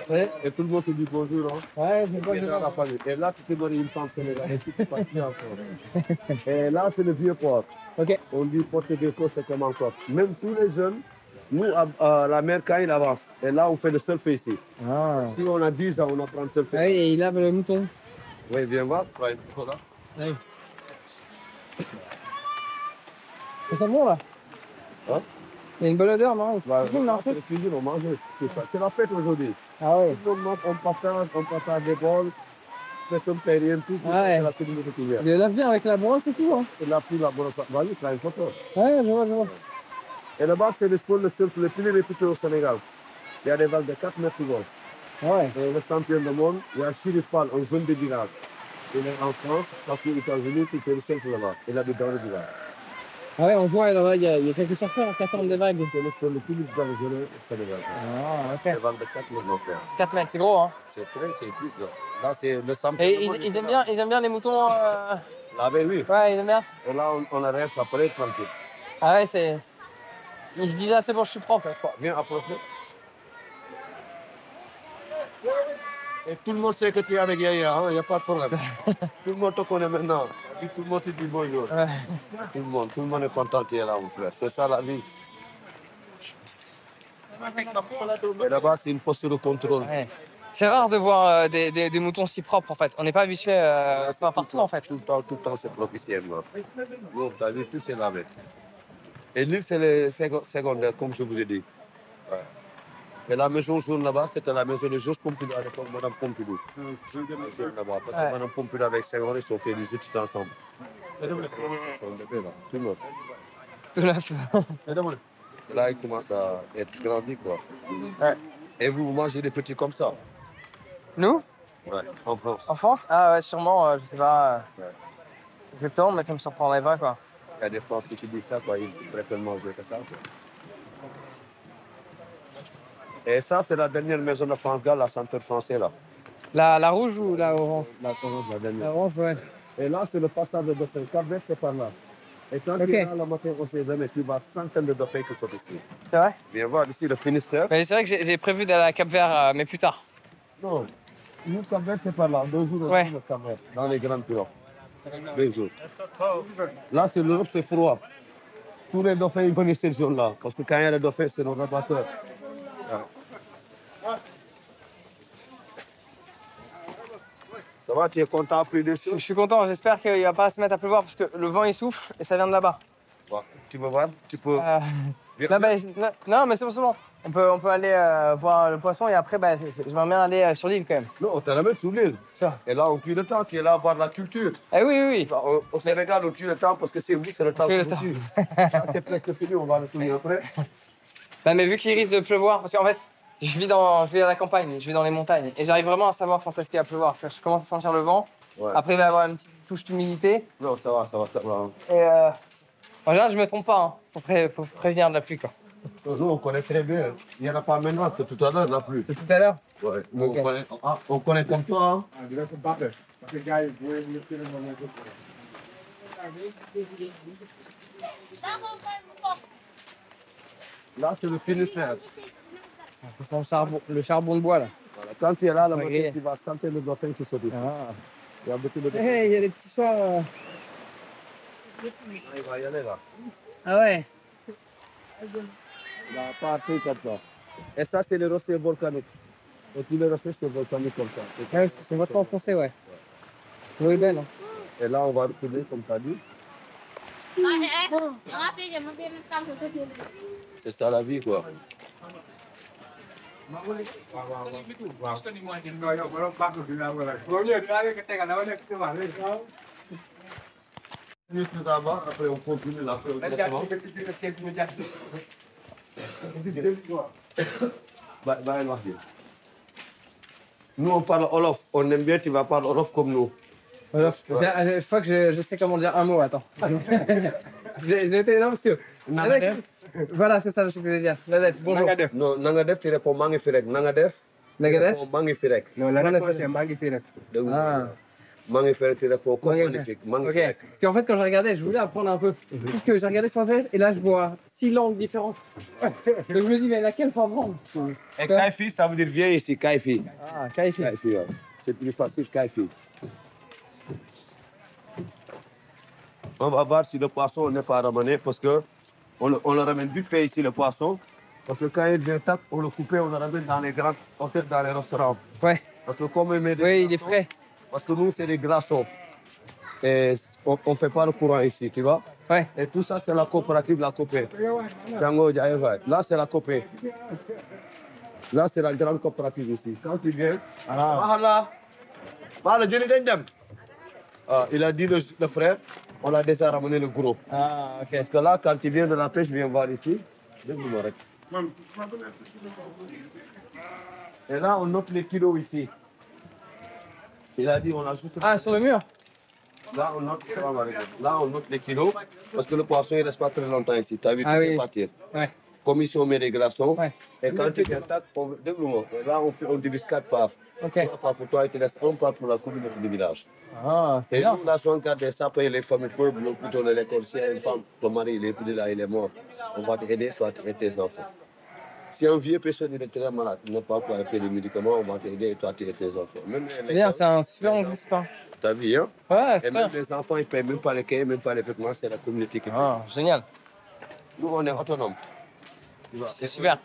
Speaker 1: Ouais,
Speaker 3: Et tout le monde te dit bonjour. Hein?
Speaker 1: ouais, je vois,
Speaker 3: Et
Speaker 1: je
Speaker 3: dans
Speaker 1: vois.
Speaker 3: la famille. Et là, tu te donnes une femme sénégalaise qui est partie encore. Et là, c'est le vieux port.
Speaker 1: Ok.
Speaker 3: On dit porter des causes, c'est comme encore. Même tous les jeunes, nous, la mer, quand il avance, et là, on fait le surf ici.
Speaker 1: Ah.
Speaker 3: Si on a 10 ans, on apprend le surf.
Speaker 1: Ah oui, et il lave le mouton.
Speaker 3: Oui, viens voir. Ouais, voilà.
Speaker 1: Oui. Ça sent bon là.
Speaker 3: Hein?
Speaker 1: Il y a une bonne odeur, non?
Speaker 3: Bah,
Speaker 1: Cuisine, non, en
Speaker 3: c'est
Speaker 1: fait.
Speaker 3: le cuisine, on mange. C'est la fête aujourd'hui.
Speaker 1: Ah ouais.
Speaker 3: Tout le monde, on partage des bols, personne ne paye rien, tout ça,
Speaker 1: Ouais.
Speaker 3: c'est la communauté qui vient.
Speaker 1: Il le lave bien avec la brosse et tout, hein.
Speaker 3: Et là, puis la brosse, vas-y, prends une photo.
Speaker 1: Ouais, je vois, je vois.
Speaker 3: Et là-bas, c'est le sport le surf le plus réputé au Sénégal. Il y a des vagues de 4 mètres secondes.
Speaker 1: Ouais.
Speaker 3: Et le champion du monde, il y a Chérif Fall, en zone de village. Il est en France, parce qu'il est aux États-Unis, il fait le surf là-bas. Il habite dans le village.
Speaker 1: Ah ouais, on voit là-bas, il y a quelques surfeurs qui attendent des vagues.
Speaker 3: C'est le sport le plus dangereux au Sénégal.
Speaker 1: Ah,
Speaker 3: Les
Speaker 1: ok.
Speaker 3: vagues de 4 mètres, mon frère.
Speaker 1: 4 mètres, c'est gros, hein.
Speaker 3: C'est plus grand. Là, c'est le champion
Speaker 1: Et
Speaker 3: du monde.
Speaker 1: ils aiment bien les moutons.
Speaker 3: Là, ben oui.
Speaker 1: Ouais, ils aiment bien.
Speaker 3: Et là, on arrête après, tranquille.
Speaker 1: Ah ouais, c'est. Ils se disent, ah, c'est bon, je suis propre.
Speaker 3: Viens approcher. Et tout le monde sait que tu es avec Yaya, il n'y a pas de problème. Tout le monde te connaît maintenant. Et tout le monde te dit bonjour.
Speaker 1: Ouais.
Speaker 3: Tout le monde est content que tu es là, mon frère. C'est ça la vie. Et là-bas, c'est une poste de contrôle.
Speaker 1: Ouais. C'est rare de voir des moutons si propres en fait. On n'est pas habitué pas partout en fait.
Speaker 3: Tout le temps, c'est propre ici. Donc, ta vie, tout c'est lavé. Et l'île, c'est le secondaire, comme je vous ai dit. Ouais. Et la maison jaune là-bas, c'était la maison de Georges Pompidou à l'époque, Madame Pompidou. Jaune là-bas, parce que
Speaker 1: Ouais.
Speaker 3: Madame Pompidou avec Senghor, ils ont fait des études ensemble. C'est son bébé là, tout le monde.
Speaker 1: Tout neuf.
Speaker 3: Et là, il commence à être grandi, quoi.
Speaker 1: Ouais.
Speaker 3: Et vous mangez des petits comme ça?
Speaker 1: Nous,
Speaker 3: Ouais, en France.
Speaker 1: en France, ah ouais, sûrement, je sais pas
Speaker 3: Ouais.
Speaker 1: exactement, mais ça me surprendrait pas quoi.
Speaker 3: Il y a des Français qui disent ça, quoi. Ils préfèrent manger que ça. Quoi. Et ça, c'est la dernière maison de France Gall, la centre français, là.
Speaker 1: La rouge ou la orange?
Speaker 3: La orange, la dernière.
Speaker 1: La orange, ouais.
Speaker 3: Et là, c'est le passage de dauphins. Cap-Vert, c'est par là. Et quand
Speaker 1: Ok.
Speaker 3: tu es là le matin au CZM, tu vois centaines de dauphins qui sont ici.
Speaker 1: C'est vrai?
Speaker 3: Viens voir ici le Finistère.
Speaker 1: Mais c'est vrai que j'ai prévu d'aller à Cap-Vert, mais plus tard.
Speaker 3: Non. Nous, Cap-Vert, c'est par là. 2 jours,
Speaker 1: Ouais.
Speaker 3: le Cap-Vert, dans les grandes pirogues. 20 jours. Là, c'est l'Europe, c'est froid. Tous les dauphins, ils connaissent cette zone-là. Parce que quand il y a les dauphins, c'est nos abattoirs. Ouais. Ça va, tu es content après dessus?
Speaker 1: Je suis content, j'espère qu'il va pas se mettre à pleuvoir parce que le vent il souffle et ça vient de là-bas.
Speaker 3: Ouais. Tu veux voir? Tu peux.
Speaker 1: Là-bas, non, mais c'est bon. On peut aller voir le poisson et après, bah, j'aimerais bien aller sur l'île quand même.
Speaker 3: Non, on te ramène sur l'île. Et là, on tue le temps, tu es là à voir la culture.
Speaker 1: Eh oui.
Speaker 3: Au Sénégal, on tue le temps parce que c'est vous, c'est le temps que vous tue. C'est presque fini, on va le tourner après.
Speaker 1: Bah, mais vu qu'il risque de pleuvoir, parce qu'en fait, je vis à la campagne, je vis dans les montagnes et j'arrive vraiment à savoir quand est-ce qu'il va pleuvoir. Je commence à sentir le vent. Ouais. Après, il va y avoir une petite touche d'humidité.
Speaker 3: Non, ça va.
Speaker 1: Et en général, je me trompe pas. Faut prévenir de la pluie, quoi.
Speaker 3: Nous, on connaît très bien. Il n'y en a pas maintenant, c'est tout à l'heure la pluie.
Speaker 1: C'est tout à l'heure?
Speaker 3: Ouais. Nous, okay. On connaît comme toi. Hein. Là, c'est le Finistère.
Speaker 1: C'est le charbon de bois, là.
Speaker 3: Voilà. Quand tu es là, tu vas sentir le dauphin qui saute ici. Il y a beaucoup de dauphins.
Speaker 1: Hey, il y a des petits soirs.
Speaker 3: Il va y aller là.
Speaker 1: Ah ouais?
Speaker 3: Là, partout comme ça. Et ça, c'est le rocher volcanique. Et tous les rochers, c'est volcanique comme ça.
Speaker 1: C'est ça, parce qu'ils sont vachement enfoncés, ouais. L'eau est belle. Hein.
Speaker 3: Et là, on va retourner, comme tu as dit. C'est ça la vie, quoi. Juste là-bas, après on continue là. Nous on parle Olof, on aime bien, tu vas parler Olof comme nous.
Speaker 1: Olof, je crois que je sais comment dire un mot, attends. J'ai été énorme parce que. Voilà, c'est ça, je sais que je veux dire. Nangadef, bonjour.
Speaker 3: Non, Nangadef, tu réponds Mangifirek. Nangadef?
Speaker 1: Nangadef?
Speaker 3: Mangifirek.
Speaker 2: Non, la réponse c'est Mangifirek.
Speaker 3: Ah. Mangifirek, tu réponds comme magnifique.
Speaker 1: Ok. Parce qu'en fait, quand je regardais, je voulais apprendre un peu. Parce que j'ai regardé sur Internet et là, je vois 6 langues différentes. Donc je me dis, mais laquelle faut apprendre?
Speaker 3: Et Kaifi, ça veut dire viens ici, Kaifi.
Speaker 1: Ah, Kaifi.
Speaker 3: Kaifi, ouais. C'est plus facile, Kaifi. On va voir si le poisson n'est pas ramené parce que on le ramène vite fait ici, le poisson. Parce que quand il vient tac, on le coupe, on le ramène dans les grands hôtels, dans les restaurants.
Speaker 1: Ouais.
Speaker 3: Parce que comme il met
Speaker 1: oui, il est frais.
Speaker 3: Parce que nous, c'est des glaçons. Et on ne fait pas le courant ici, tu vois.
Speaker 1: Ouais.
Speaker 3: Et tout ça, c'est la coopérative, la copée. Là, c'est la copée. Là, c'est la grande coopérative ici. Quand tu viens, il a dit le frère, on a déjà ramené le gros.
Speaker 1: Ah, ok.
Speaker 3: Parce que là, quand tu viens de la pêche, viens voir ici. Et là, on note les kilos ici. Il a dit, on a juste...
Speaker 1: Ah, sur le mur?
Speaker 3: Là, on note les kilos. Parce que le poisson, il ne reste pas très longtemps ici. Tu as vu, tu peux partir.
Speaker 1: Ouais.
Speaker 3: Comme ici, on met des glaçons.
Speaker 1: Ouais.
Speaker 3: Et quand tu viens, là, on divise 4 parts.
Speaker 1: Ok.
Speaker 3: 3 parts pour toi, il te reste 1 part pour la communauté du village.
Speaker 1: Ah, c'est bien.
Speaker 3: Et nous, là, si on garde ça, paye les familles pauvres, le couteau de l'école, si une femme, ton mari, il est plus là, il est mort. On va t'aider, toi, et tes enfants. Si un vieux personne il est très malade, il n'a pas quoi payer les médicaments, on va t'aider et toi, tu et tes enfants.
Speaker 1: C'est bien, c'est un super principe.
Speaker 3: T'as vu, hein?
Speaker 1: Ouais, c'est
Speaker 3: et même les enfants, ils ne payent même pas les cahiers, même pas les vêtements, c'est la communauté qui paye.
Speaker 1: Ah, génial.
Speaker 3: Nous, on est autonomes.
Speaker 1: C'est super.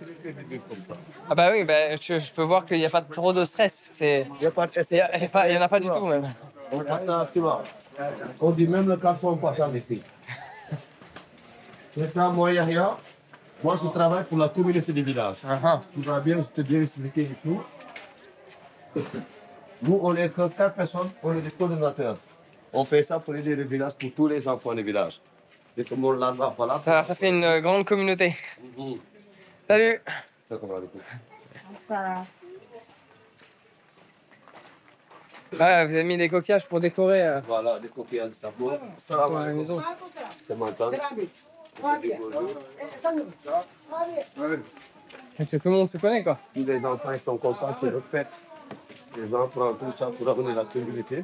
Speaker 1: Ah bah oui, bah, je peux voir qu'il n'y a pas trop de stress. Il n'y en a pas du tout même.
Speaker 3: On dit même le garçon partant ici. C'est ça, moi, Yahya. Moi, je travaille pour la communauté du village. Tu vas bien, je te bien expliquer ici. Nous, on est que 4 personnes, on est des coordonnateurs. On fait ça pour aider le village, pour tous les enfants du village. Et tout le monde là-bas, voilà.
Speaker 1: Ça fait une grande communauté. Salut. Ah, vous avez mis des coquillages pour décorer.
Speaker 3: Voilà, des coquillages de sabot.
Speaker 1: Ça pour la maison.
Speaker 3: C'est maintenant.
Speaker 1: Donc tout le monde se connaît quoi.
Speaker 3: Tous les enfants ils sont contents, c'est le fait. Les enfants, tout ça pour amener la communauté.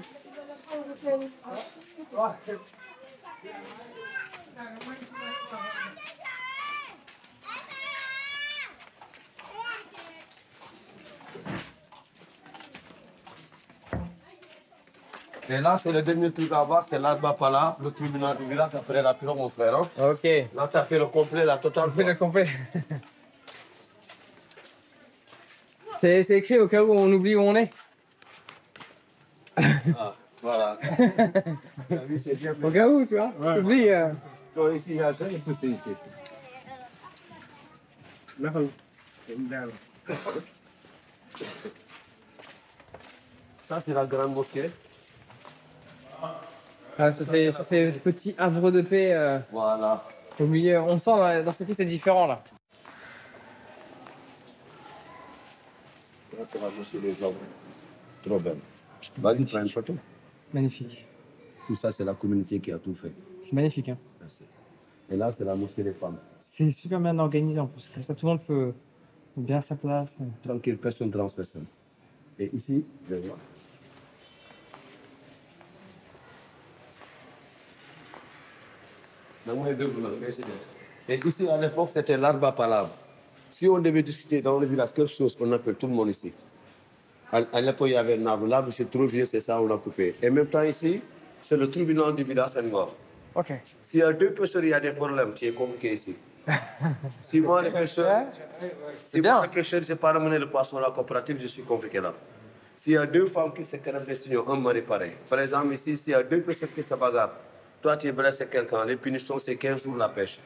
Speaker 3: Et là, c'est le dernier truc à voir, c'est l'Arba Pala, le tribunal du village, après la pirogue, mon frère. Hein.
Speaker 1: Ok.
Speaker 3: Là, tu as fait le complet, la totale.
Speaker 1: On fait le complet. C'est écrit au cas où on oublie où on est.
Speaker 3: Ah, voilà. Oui, c'est bien.
Speaker 1: Au cas où, tu vois.
Speaker 2: Ouais.
Speaker 1: T'oublies.
Speaker 3: Donc, ici, il y a ça et tout, c'est ici. Ça, c'est la grande mosquée.
Speaker 1: Ah, ça fait petit havre de paix
Speaker 3: Voilà.
Speaker 1: au milieu. On sent dans ce coup c'est différent là.
Speaker 3: Là, c'est la mosquée des hommes. Trop belle. Vas-y, prends une photo.
Speaker 1: Magnifique.
Speaker 3: Tout ça, c'est la communauté qui a tout fait.
Speaker 1: C'est magnifique. Hein.
Speaker 3: Merci. Et là, c'est la mosquée des femmes.
Speaker 1: C'est super bien organisé en plus. Comme ça, tout le monde peut bien à sa place.
Speaker 3: Tranquille, personne transpersonne. Et ici, je vais voir. Et ici, à l'époque, c'était l'arbre à palabre. Si on devait discuter dans le village quelque chose, on appelle tout le monde ici. À l'époque, il y avait un arbre. L'arbre, c'est trop vieux, c'est ça, on a coupé. Et en même temps, ici, c'est le tribunal du village Senghor.
Speaker 1: Ok.
Speaker 3: S'il y a deux pêcheurs, il y a des problèmes, tu es convoqué ici. Si moi, les pêcheurs, je n'ai pas ramené le poisson à la coopérative, je suis convoqué là. S'il y a deux femmes qui se querellent, un mari pareil. Par exemple, ici, s'il y a deux pêcheurs qui se bagarrent, toi, tu es blessé quelqu'un, les punitions, c'est 15 jours la pêche.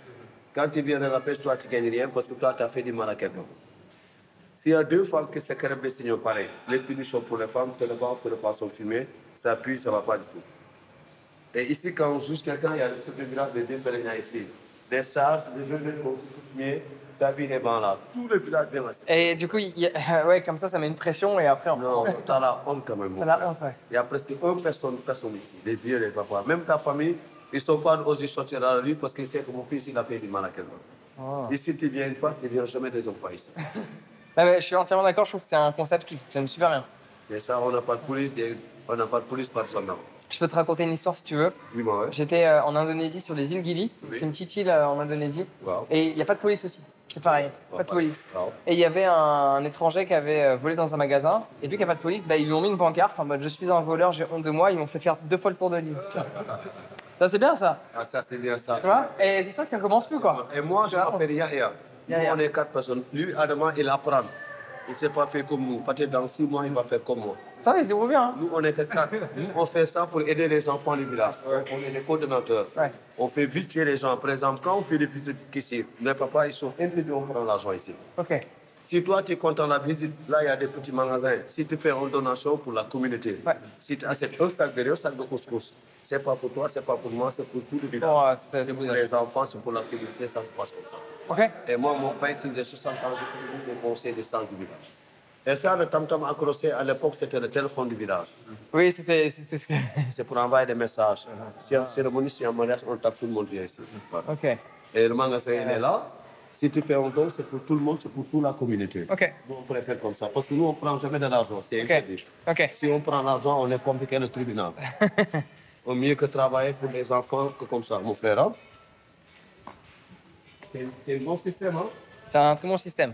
Speaker 3: Quand tu viens de la pêche, toi, tu ne gagnes rien parce que toi, tu as fait du mal à quelqu'un. S'il y a deux femmes qui se querellent, pareil. Les punitions pour les femmes, c'est le vent pour le poisson fumé, ça pue, ça ne va pas du tout. Et ici, quand on juge quelqu'un, il y a le village de deux pèlerins ici. Des sages, des jeunes coutumiers, David et Ben là. Tout le village vient là.
Speaker 1: Et du coup, ouais, comme ça met une pression et après on.
Speaker 3: Non, tu as la honte quand même.
Speaker 1: T'as la honte, ouais.
Speaker 3: Il y a presque une personne ici, les vieux, les papas. Même ta famille, ils ne sont pas osés sortir à la rue parce qu'ils savent que mon fils, il a fait du mal à quelqu'un.
Speaker 1: Oh.
Speaker 3: Ici, tu viens une fois, tu ne viens jamais des enfants ici.
Speaker 1: Ah ouais, je suis entièrement d'accord, je trouve que c'est un concept qui fonctionne super bien.
Speaker 3: C'est ça, on n'a pas de police, on n'a pas de police, pas de gendarme.
Speaker 1: Je peux te raconter une histoire si tu veux.
Speaker 3: Oui, moi, ouais.
Speaker 1: J'étais en Indonésie sur les îles Gili.
Speaker 3: Oui.
Speaker 1: C'est une petite île en Indonésie.
Speaker 3: Wow.
Speaker 1: Et il n'y a pas de police aussi. C'est pareil, pas de police.
Speaker 3: Wow.
Speaker 1: Et il y avait un étranger qui avait volé dans un magasin. Et vu qu'il n'y a pas de police, bah, ils lui ont mis une pancarte en mode je suis un voleur, j'ai honte de moi. Ils m'ont fait faire 2 fois le tour de l'île. Ça c'est bien ça.
Speaker 3: Ah, ça, c'est bien ça.
Speaker 1: Tu vois. Et c'est sûr que ça commence plus quoi.
Speaker 3: Et moi, je m'appelle Yahya. Nous,
Speaker 1: Yahya.
Speaker 3: on est 4 personnes. Lui, Adama, il apprend. Il ne s'est pas fait comme nous. Peut-être dans 6 mois, il va faire comme moi.
Speaker 1: Ça va, c'est trop bien. Hein.
Speaker 3: Nous, on est que 4. Nous, on fait ça pour aider les enfants du village.
Speaker 1: Ouais.
Speaker 3: On est les coordonnateurs.
Speaker 1: Ouais.
Speaker 3: On fait visiter les gens. Par exemple, quand on fait des visites ici, les papas, ils sont impliqués, on prend l'argent ici.
Speaker 1: Ok.
Speaker 3: Si toi, tu es content de la visite, là, il y a des petits magasins. Si tu fais une donation pour la communauté,
Speaker 1: Ouais.
Speaker 3: si tu achètes un sac de couscous, ce n'est pas pour toi, ce n'est pas pour moi, c'est pour tout le village.
Speaker 1: Bon,
Speaker 3: C'est pour les enfants, c'est pour la communauté, ça se passe comme ça.
Speaker 1: Ok.
Speaker 3: Et moi, mon père, c'est de 60 ans, je suis conseiller des centres du village. Et ça, le tam-tam accroché, à l'époque, c'était le téléphone du village.
Speaker 1: Oui, c'était ce que.
Speaker 3: C'est pour envoyer des messages. Si en cérémonie, si en mariage, on tape, tout le monde vient ici. Voilà.
Speaker 1: Ok.
Speaker 3: Et le magasin, il est là. Si tu fais un don, c'est pour tout le monde, c'est pour toute la communauté.
Speaker 1: Ok.
Speaker 3: Nous, on préfère comme ça. Parce que nous, on ne prend jamais de l'argent. C'est
Speaker 1: Ok.
Speaker 3: interdit.
Speaker 1: Ok.
Speaker 3: Si on prend l'argent, on est compliqué le tribunal. Au mieux que travailler pour les enfants que comme ça, mon frère. Hein? C'est un bon système. Hein?
Speaker 1: C'est un très bon système.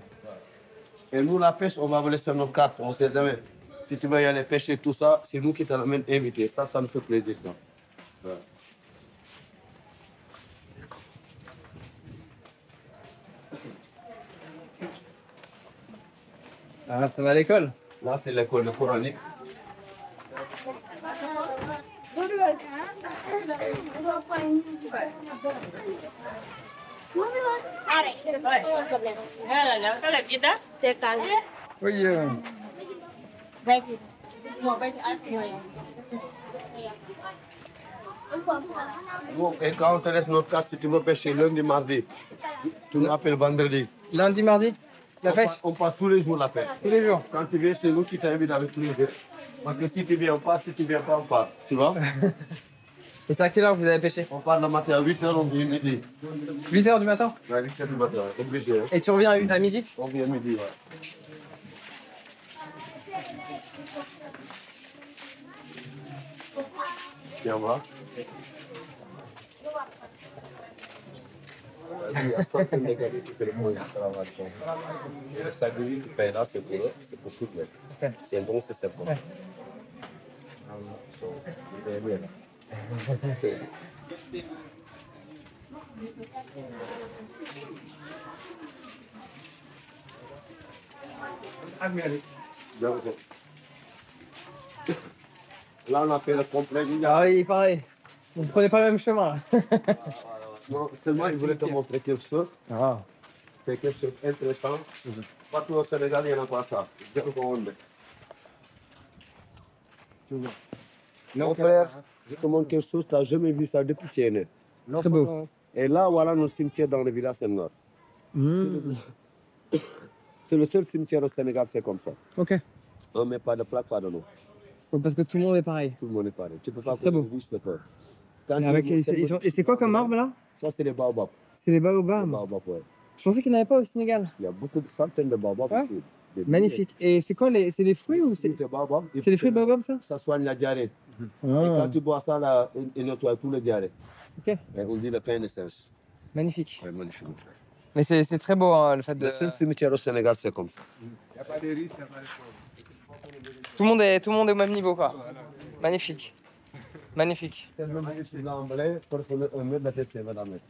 Speaker 3: Et nous, la pêche, on va vous laisser nos cartes. On ne sait jamais. Si tu veux y aller pêcher, tout ça, c'est nous qui t'amènent invité. Ça nous fait plaisir. Ça. Ouais.
Speaker 1: Ah, ça va à l'école.
Speaker 3: Là, c'est l'école coranique.
Speaker 1: Oui.
Speaker 3: Bon, et quand on te laisse notre carte, si tu veux pêcher lundi, mardi, tu nous appelles vendredi.
Speaker 1: Lundi, mardi, la pêche.
Speaker 3: On passe tous les jours la pêche.
Speaker 1: Tous les jours.
Speaker 3: Quand tu viens, c'est nous qui t'invitent avec tous les deux. Parce que si tu viens, on part. Si tu viens pas, on part. Tu vois?
Speaker 1: Et c'est à quelle heure que vous avez pêché?
Speaker 3: On part le matin à 8h, on vient midi.
Speaker 1: 8h du matin?
Speaker 3: Ouais, 8h du matin, obligé. Hein.
Speaker 1: Et tu reviens à midi?
Speaker 3: On vient midi, ouais. Viens voir. Il y a certains dégâts qui fait le moyen, salam alaikum. Le sac de vie qui paye là, c'est pour eux, c'est pour tout le monde.
Speaker 1: Ok.
Speaker 3: C'est un bon système comme ça. So, yeah. Donc, là, on a fait le complet.
Speaker 1: Ah oui, pareil. On ne prenait pas le même chemin.
Speaker 3: Non, seulement, il voulait te montrer quelque chose.
Speaker 1: Ah.
Speaker 3: C'est quelque chose d'intéressant. Partout au Sénégal, il n'y en a pas ça. Mon frère, je te montre quelque chose, tu n'as jamais vu ça depuis que tu es né.
Speaker 1: Très beau.
Speaker 3: Et là, voilà nos cimetières dans le village Senghor. C'est le seul cimetière au Sénégal, c'est comme ça.
Speaker 1: Ok.
Speaker 3: On ne met pas de plaque, pas de nom.
Speaker 1: Parce que tout le monde est pareil.
Speaker 3: Tout le monde est pareil. Tu peux pas
Speaker 1: Très beau.
Speaker 3: je peux pas.
Speaker 1: Et c'est quoi comme arbre là?
Speaker 3: Ça, c'est les baobabs.
Speaker 1: C'est les baobabs.
Speaker 3: Les baobabs, ouais.
Speaker 1: Je pensais qu'il n'y en avait pas au Sénégal.
Speaker 3: Il y a beaucoup de centaines de baobabs
Speaker 1: Ouais.
Speaker 3: ici.
Speaker 1: Magnifique. Et c'est quoi c'est des fruits ou c'est
Speaker 3: des baobabs.
Speaker 1: C'est des fruits de baobab ça?
Speaker 3: Ça soigne la diarrhée. Et
Speaker 1: Ah.
Speaker 3: quand tu bois ça, là, il nettoie tout le diarrhée.
Speaker 1: Ok.
Speaker 3: Et on dit le pain de singe.
Speaker 1: Magnifique.
Speaker 3: Ouais, magnifique, mon frère.
Speaker 1: Mais c'est très beau hein, le fait de.
Speaker 3: Le seul cimetière au Sénégal, c'est comme ça.
Speaker 2: Il n'y a pas de risque, il n'y a pas de problème.
Speaker 1: Tout le monde est au même niveau quoi. Magnifique. Magnifique.
Speaker 3: C'est le magnifique l'anglais, pour faire un mètre de tête, c'est 20 mètres.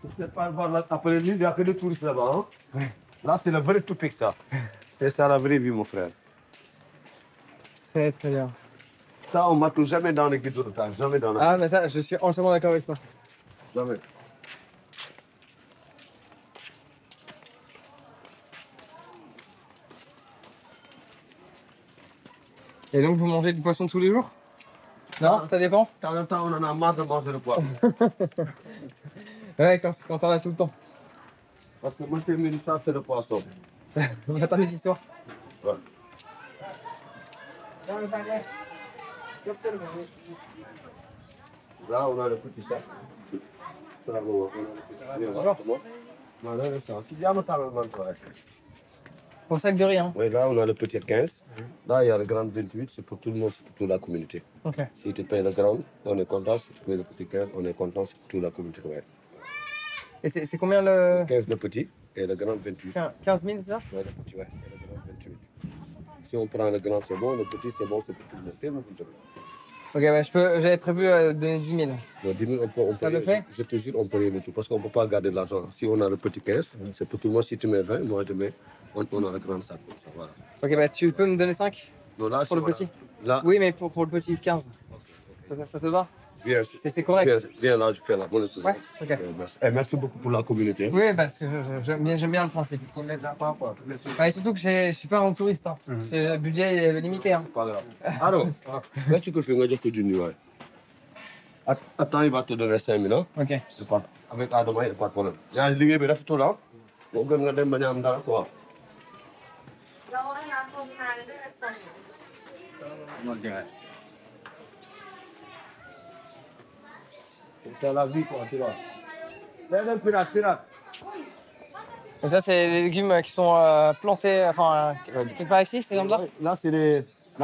Speaker 3: Vous ne pouvez pas le voir là, après lui, il n'y a que des touristes là-bas. Hein? Là, c'est le vrai Topic, ça. C'est ça la vraie vie, mon frère.
Speaker 1: Très très bien.
Speaker 3: Ça, on ne m'a jamais dans les guides de temps, jamais dans la...
Speaker 1: Ah mais ça, je suis entièrement d'accord avec toi.
Speaker 3: Jamais.
Speaker 1: Et donc vous mangez du poisson tous les jours? Non, ça dépend.
Speaker 3: De temps en temps, on en a marre de manger le poisson.
Speaker 1: Ouais, quand on a tout le temps.
Speaker 3: Parce que moi, je me ça, c'est le poisson.
Speaker 1: Matin, midi, soir.
Speaker 3: Ouais. Là, on a le petit sac. Ça, on a le petit sac. Voilà, le sac. Il y a le talent dans le sac.
Speaker 1: Pour sac de riz, hein.
Speaker 3: Oui, là, on a le petit 15. Là, il y a le grand 28, c'est pour tout le monde, c'est pour toute la communauté.
Speaker 1: Ok.
Speaker 3: Si tu payes le grand, on est content. Si tu payes le petit 15, on est content, c'est pour toute la communauté. Ouais.
Speaker 1: Et c'est combien le.
Speaker 3: 15 le petit et le grand 28.
Speaker 1: 15 000, c'est ça?
Speaker 3: Ouais, le petit, ouais. Et le grand 28. Si on prend le grand, c'est bon, le petit, c'est bon, c'est pour tout le monde.
Speaker 1: Ok, ouais, j'avais prévu donner 10 000.
Speaker 3: Non, 10 000, on peut
Speaker 1: Ça le fait?
Speaker 3: Je te jure, on peut rien du tout. Parce qu'on ne peut pas garder de l'argent. Si on a le petit 15, c'est pour tout le monde. Si tu mets 20, moi je mets. On a le grand sac comme ça. Voilà.
Speaker 1: Ok, bah tu peux me donner 5
Speaker 3: Non, là,
Speaker 1: pour le petit?
Speaker 3: Là.
Speaker 1: Oui, mais pour le petit 15. Ça te va?
Speaker 3: Bien,
Speaker 1: c'est correct.
Speaker 3: Viens là, je fais la bonne chose.
Speaker 1: Ouais, ok.
Speaker 3: Merci beaucoup pour la communauté.
Speaker 1: Oui, parce que j'aime bien le principe. Et surtout que je suis pas un touriste. Hein. Le budget est limité. Hein.
Speaker 3: Pas grave. Alors, tu peux faire un du nuage. Attends, il va te donner 5 000 ans.
Speaker 1: Ok.
Speaker 3: Avec Adama, il n'y a pas de problème. Il y a des gens qui là. On peut me donner un peu quoi. C'est la vie, quoi, tu vois.
Speaker 1: Et ça, c'est les légumes qui sont plantés, enfin, quelque part ici, ces exemples-là?
Speaker 3: Là,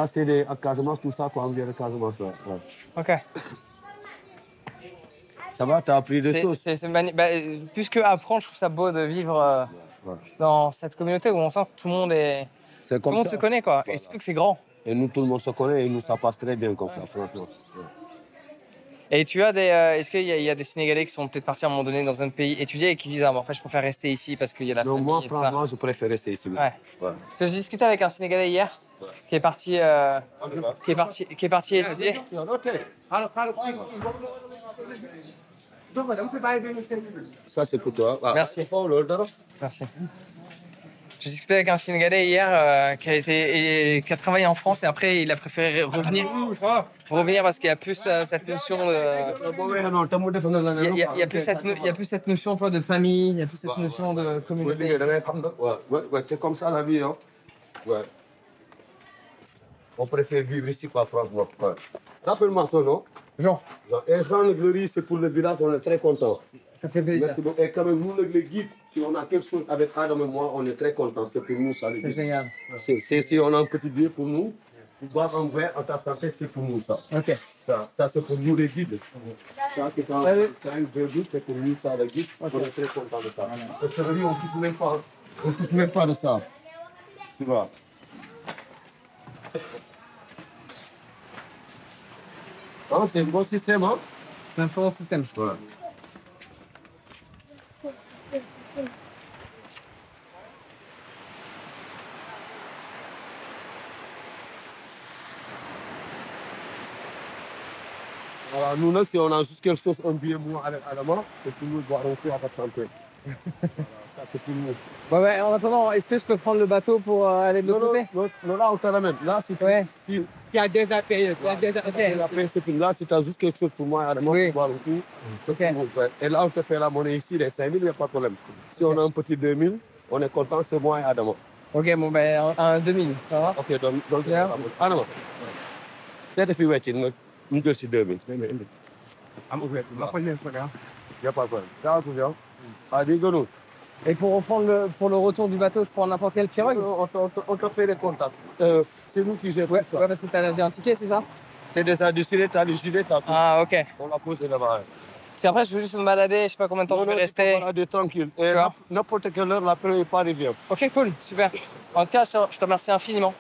Speaker 3: c'est des Casamance, tout ça, quoi, on vient de Casamance. Ouais.
Speaker 1: Ok.
Speaker 3: Ça va, t'as appris des choses?
Speaker 1: Plus que apprendre, je trouve ça beau de vivre dans cette communauté où on sent que tout le monde tout le monde se connaît, quoi. Voilà. Et surtout que c'est grand.
Speaker 3: Et nous, tout le monde se connaît et nous, ça passe très bien comme ça, franchement. Ouais.
Speaker 1: Et tu as est-ce qu'il y a des Sénégalais qui sont peut-être partis à un moment donné dans un pays étudier et qui disent, ah, en fait, je préfère rester ici parce qu'il y a la famille.
Speaker 3: Non, moi,
Speaker 1: et
Speaker 3: franchement, je préfère rester ici.
Speaker 1: Ouais. Parce que j'ai discuté avec un Sénégalais hier qui est parti étudier.
Speaker 3: Ça, c'est pour toi. Ah.
Speaker 1: Merci. Merci. J'ai discuté avec un Sénégalais hier qui a travaillé en France et après il a préféré revenir parce qu'il y a plus cette notion de. Il y a plus cette notion de famille, il y a plus cette notion de communauté.
Speaker 3: Ouais, c'est comme ça la vie. Hein. Ouais. On préfère vivre ici, quoi, franchement. Ouais. Rappelle-moi ton nom.
Speaker 1: Jean.
Speaker 3: Et Jean Leglery, c'est pour le village, on est très content.
Speaker 1: Ça fait plaisir.
Speaker 3: Merci beaucoup. Et quand même, nous, les guides, si on a quelque chose avec Adam et moi, on est très contents. C'est pour nous, ça.
Speaker 1: C'est génial.
Speaker 3: Si on a un petit billet pour nous, pour boire un verre en ta santé, c'est pour nous, ça.
Speaker 1: Ok.
Speaker 3: Ça c'est pour nous, les guides. Ça, c'est un verre, c'est pour nous, ça, les guides. On est très contents de ça. Parce que on ne touche même pas de ça. Tu vois. Non, c'est un bon système, hein?
Speaker 1: C'est un bon système.
Speaker 3: Voilà. Voilà, nous, là, si on a juste quelque chose, un billet moins avec Adama, c'est pour nous de boire un coup à 400 points. Ça, c'est pour nous.
Speaker 1: Ouais, ouais, en attendant, est-ce que je peux prendre le bateau pour aller de l'autre côté?
Speaker 3: Non, là, on te l'amène. Là, si tu
Speaker 1: Ouais.
Speaker 3: as déjà payé, c'est fini. Là, si tu as juste quelque chose pour moi, Adama,
Speaker 1: Oui.
Speaker 3: pour boire un coup, c'est
Speaker 1: Ok.
Speaker 3: pour nous. Et là, on te fait la monnaie ici, les 5000, il n'y a pas de problème. Si on a un petit 2000, on est content, c'est moi et Adama.
Speaker 1: Ok, bon, ben, un 2000, ça va?
Speaker 3: Ok, donc,
Speaker 1: Yeah.
Speaker 3: Adama. C'est de fi wecci, ñu jël si 2000.
Speaker 2: am ouvert ma ko leen ko def.
Speaker 3: Il n'y a pas de problème. Ça va, tout bien? Ah, dis-nous.
Speaker 1: Et pour reprendre pour le retour du bateau, je prends n'importe quelle pirogue?
Speaker 3: On te fait les contacts. C'est nous qui gérons
Speaker 1: Ouais,
Speaker 3: ça.
Speaker 1: ouais, parce que t'as déjà un ticket, c'est ça?
Speaker 3: C'est déjà décidé, tu as le gilet, tu as tout.
Speaker 1: Ah, ok.
Speaker 3: On l'a posé là-bas.
Speaker 1: Puis après, je veux juste me balader, je sais pas combien de temps je vais rester.
Speaker 3: Voilà, tranquille. Et
Speaker 1: vois.
Speaker 3: n'importe quelle heure, l'après, il pas arrivé.
Speaker 1: Ok, cool, super. En tout cas, je te remercie infiniment.